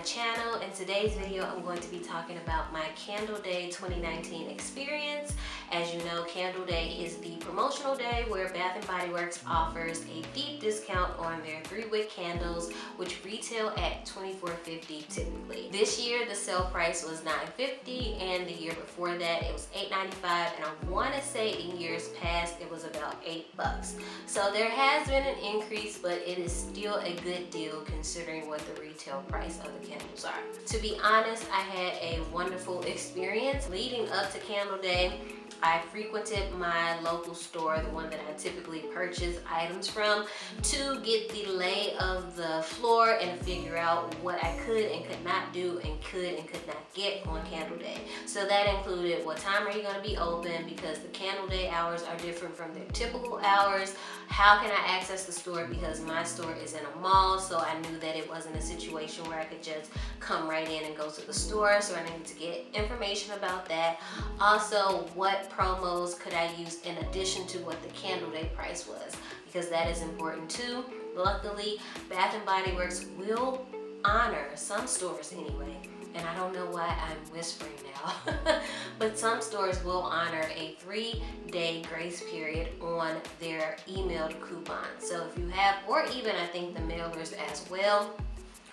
channel. In today's video, I'm going to be talking about my Candle Day 2019 experience. As you know, Candle Day is the promotional day where Bath & Body Works offers a deep discount on their 3-wick candles, which retail at $24.50 typically. This year, the sale price was $9.50, and the year before that, it was $8.95, and I want to say in years past, it was about $8. So there has been an increase, but it is still a good deal considering what the retail price of the candles are. To be honest, I had a wonderful experience leading up to Candle Day. I frequented my local store, the one that I typically purchase items from, to get the lay of the floor and figure out what I could and could not do and could not get on Candle Day. So that included what time are you going to be open, because the Candle Day hours are different from their typical hours. How can I access the store, because my store is in a mall, so I knew that it wasn't a situation where I could just come right in and go to the store, so I needed to get information about that. Also, what promos could I use in addition to what the Candle Day price was, because that is important too. Luckily, Bath & Body Works will honor, some stores anyway, and I don't know why I'm whispering now, but some stores will honor a 3-day grace period on their emailed coupons. So if you have, or even I think the mailers as well,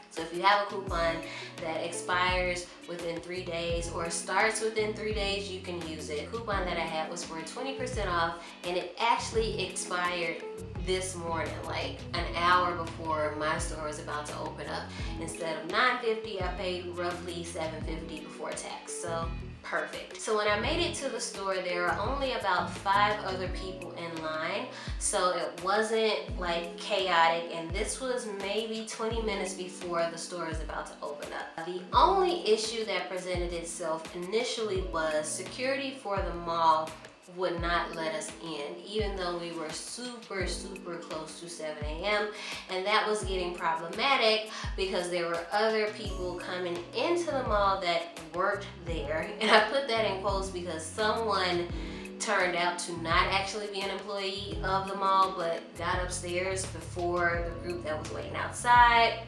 so if you have a coupon that expires within 3 days or starts within 3 days, you can use it. The coupon that I had was for 20% off, and it actually expired this morning, like an hour before my store was about to open up. Instead of $9.50, I paid roughly $7.50 before tax. So perfect. So when I made it to the store, there were only about 5 other people in line, so it wasn't like chaotic, and this was maybe 20 minutes before the store is about to open up. The only issue that presented itself initially was security for the mall would not let us in, even though we were super close to 7 a.m. and that was getting problematic because there were other people coming into the mall that worked there, and I put that in quotes because someone turned out to not actually be an employee of the mall but got upstairs before the group that was waiting outside.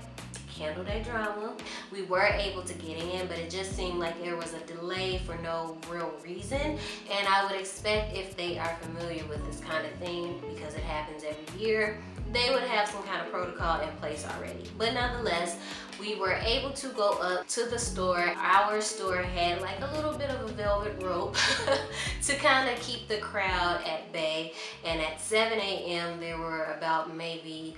Candle Day drama. We were able to get in, but it just seemed like there was a delay for no real reason, and I would expect if they are familiar with this kind of thing, because it happens every year, they would have some kind of protocol in place already. But nonetheless, we were able to go up to the store. Our store had like a little bit of a velvet rope to kind of keep the crowd at bay, and at 7 a.m. there were about maybe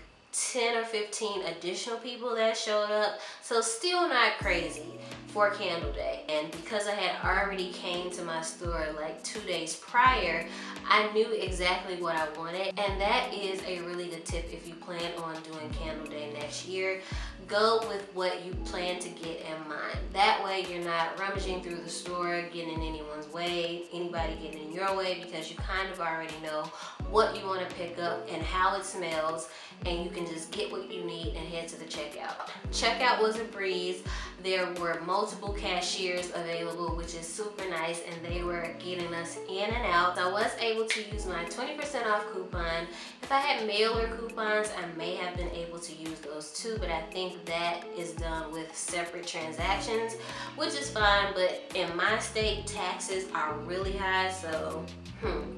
10 or 15 additional people that showed up, so still not crazy for Candle Day. And because I had already came to my store like 2 days prior, I knew exactly what I wanted, and that is a really good tip if you plan on doing Candle Day next year. Go with what you plan to get in mind. That way you're not rummaging through the store, getting in anyone's way, anybody getting in your way, because you kind of already know what you want to pick up and how it smells, and you can just get what you need and head to the checkout. Checkout was a breeze. There were multiple cashiers available, which is super nice, and they were getting us in and out. I was able to use my 20% off coupon. If I had mailer coupons, I may have been able to use those too, but I think that is done with separate transactions, which is fine, but in my state, taxes are really high, so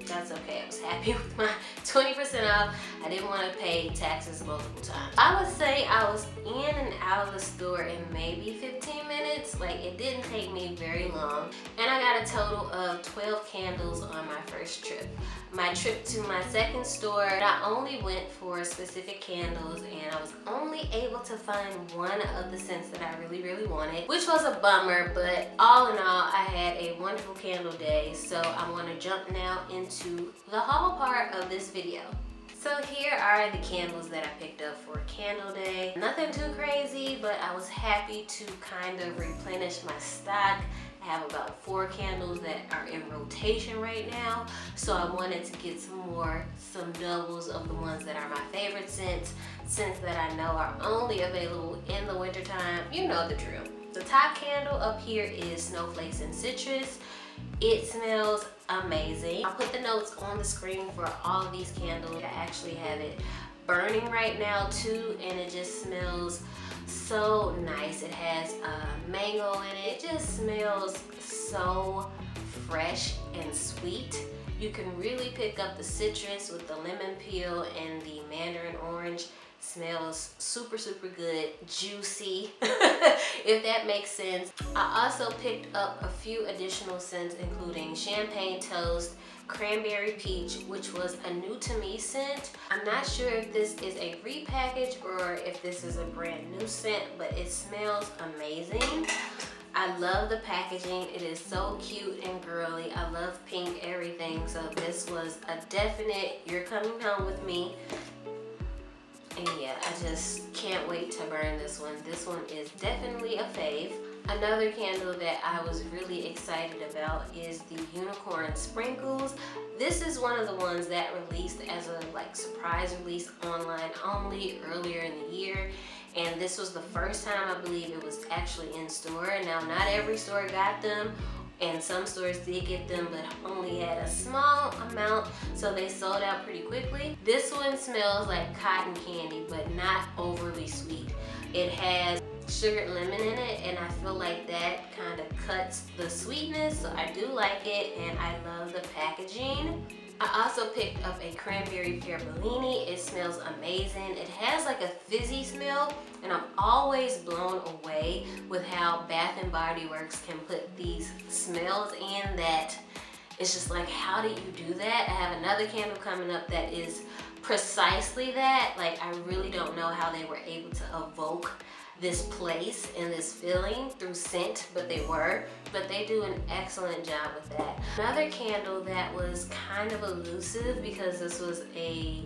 that's okay. I was happy with my 20% off. I didn't want to pay taxes multiple times. I would say I was in and out of the store in maybe 15 minutes. Like, it didn't take me very long, and I got a total of 12 candles on my first trip. My trip to my second store, I only went for specific candles, and I was only able to find one of the scents that I really wanted, which was a bummer, but all in all, I had a wonderful Candle Day. So I want to jump now into the haul part of this video. So here are the candles that I picked up for Candle Day. Nothing too crazy, but I was happy to kind of replenish my stock. I have about 4 candles that are in rotation right now, so I wanted to get some doubles of the ones that are my favorite scents that I know are only available in the wintertime. You know the drill. The top candle up here is Snowflakes and Citrus. It smells amazing. I'll put the notes on the screen for all of these candles. I actually have it burning right now too, and it just smells so nice. It has mango in it. It just smells so fresh and sweet. You can really pick up the citrus with the lemon peel and the mandarin orange. Smells super, super good, juicy, if that makes sense. I also picked up a few additional scents, including champagne toast, cranberry peach, which was a new to me scent. I'm not sure if this is a repackage or if this is a brand new scent, but it smells amazing. I love the packaging. It is so cute and girly. I love pink everything, so this was a definite, you're coming home with me. And yeah, I just can't wait to burn this one. This one is definitely a fave. Another candle that I was really excited about is the Unicorn Sprinkles. This is one of the ones that released as a surprise release online only earlier in the year. And this was the first time I believe it was actually in store. Now, not every store got them, and some stores did get them, but only had a small amount, so they sold out pretty quickly. This one smells like cotton candy, but not overly sweet. It has sugared lemon in it, and I feel like that kind of cuts the sweetness, so I do like it, and I love the packaging. I also picked up a cranberry pear Bellini. It smells amazing. It has like a fizzy smell, and I'm always blown away with how Bath and Body Works can put these smells in that it's just like, how do you do that? I have another candle coming up that is precisely that. Like, I really don't know how they were able to evoke this place and this feeling through scent, but they were. But they do an excellent job with that. Another candle that was kind of elusive because this was a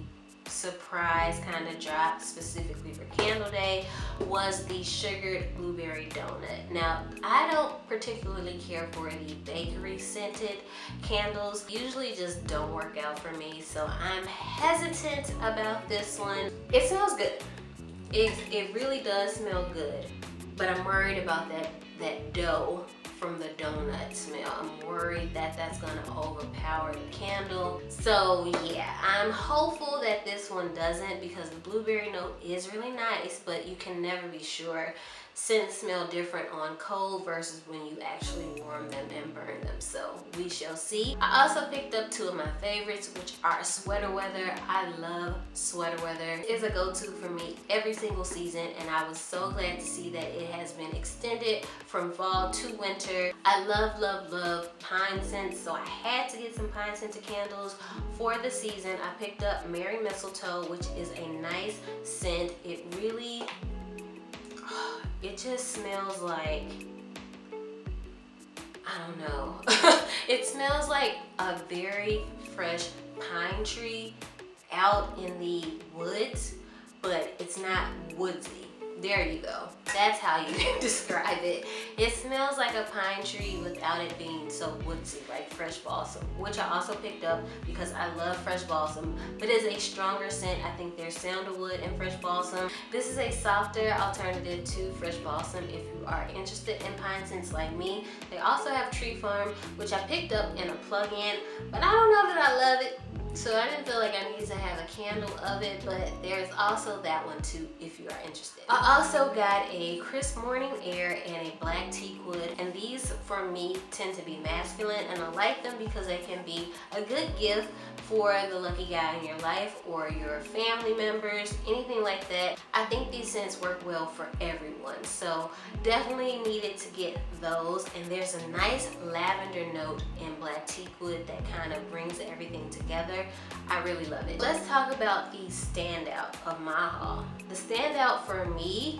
surprise kind of drop specifically for Candle Day was the sugared blueberry donut. Now, I don't particularly care for the bakery scented candles. Usually just don't work out for me, so I'm hesitant about this one. It smells good. It really does smell good, but I'm worried about that dough from the donut smell. I'm worried that that's gonna overpower the candle. So yeah, I'm hopeful that this one doesn't, because the blueberry note is really nice, but you can never be sure. Scents smell different on cold versus when you actually warm them and burn them, so we shall see. I also picked up two of my favorites, which are sweater weather. I love sweater weather. It's a go-to for me every single season, and I was so glad to see that it has been extended from fall to winter. I love, love, love pine scents, so I had to get some pine scented candles for the season. I picked up Merry Mistletoe, which is a nice scent. It really, it just smells like, I don't know. It smells like a very fresh pine tree out in the woods, but it's not woodsy. There you go. That's how you can describe it. It smells like a pine tree without it being so woodsy, like fresh balsam, which I also picked up because I love fresh balsam, but it's a stronger scent. I think there's sandalwood and fresh balsam. This is a softer alternative to fresh balsam if you are interested in pine scents like me. They also have Tree Farm, which I picked up in a plug-in, but I don't know that I love it. So I didn't feel like I needed to have a candle of it, but there's also that one too if you are interested. I also got a Crisp Morning Air and a Black Teak Wood, and these for me tend to be masculine, and I like them because they can be a good gift for the lucky guy in your life or your family members, anything like that. I think these scents work well for everyone, so definitely needed to get those. And there's a nice lavender note in Black Teak Wood that kind of brings everything together. I really love it. Let's talk about the standout of my haul. The standout for me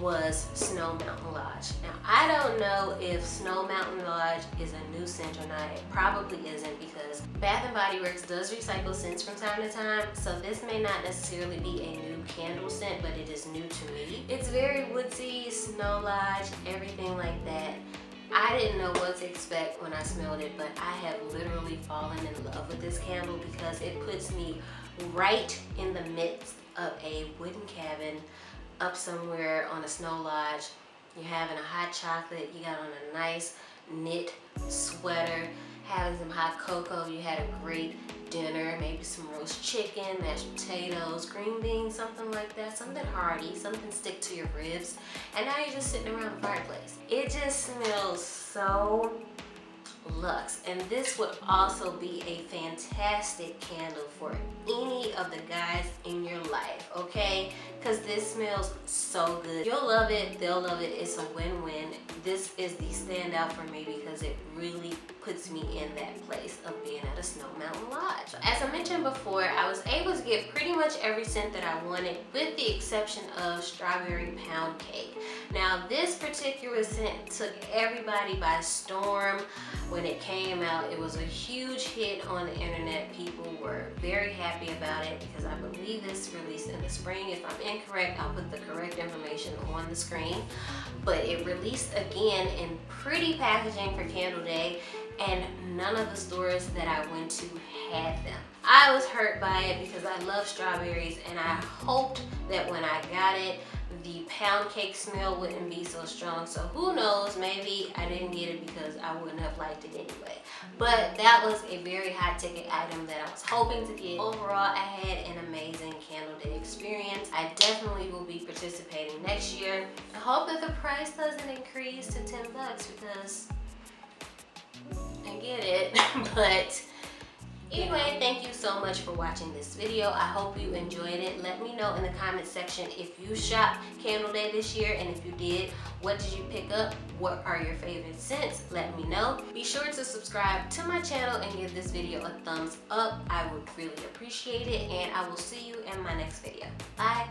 was Snow Mountain Lodge. Now, I don't know if Snow Mountain Lodge is a new scent or not. It probably isn't, because Bath & Body Works does recycle scents from time to time, so this may not necessarily be a new candle scent, but it is new to me. It's very woodsy, Snow Lodge, everything like that. I didn't know what to expect when I smelled it, but I have literally fallen in love with this candle because it puts me right in the midst of a wooden cabin up somewhere on a snow lodge. You're having a hot chocolate, you got on a nice knit sweater, having some hot cocoa, you had a great dinner, maybe some roast chicken, mashed potatoes, green beans, something like that, something hearty, something stick to your ribs, and now you're just sitting around the fireplace. It just smells so luxe. And this would also be a fantastic candle for any of the guys in your life, okay? Because this smells so good. You'll love it, they'll love it. It's a win-win. This is the standout for me because it really puts me in that place of being at a Snow Mountain Lodge. So as I mentioned before, I was able to get pretty much every scent that I wanted with the exception of strawberry pound cake. Now this particular scent took everybody by storm. When it came out, it was a huge hit on the internet. People were very happy about it because I believe this released in the spring. If I'm incorrect, I'll put the correct information on the screen. But it released again in pretty packaging for Candle Day, and none of the stores that I went to had them. I was hurt by it because I love strawberries, and I hoped that when I got it, the pound cake smell wouldn't be so strong. So who knows, maybe I didn't get it because I wouldn't have liked it anyway. But that was a very high ticket item that I was hoping to get. Overall, I had an amazing Candle Day experience. I definitely will be participating next year. I hope that the price doesn't increase to $10 because I get it, but anyway, thank you so much for watching this video. I hope you enjoyed it. Let me know in the comment section if you shopped Candle Day this year, and if you did, what did you pick up? What are your favorite scents? Let me know. Be sure to subscribe to my channel and give this video a thumbs up. I would really appreciate it, and I will see you in my next video. Bye.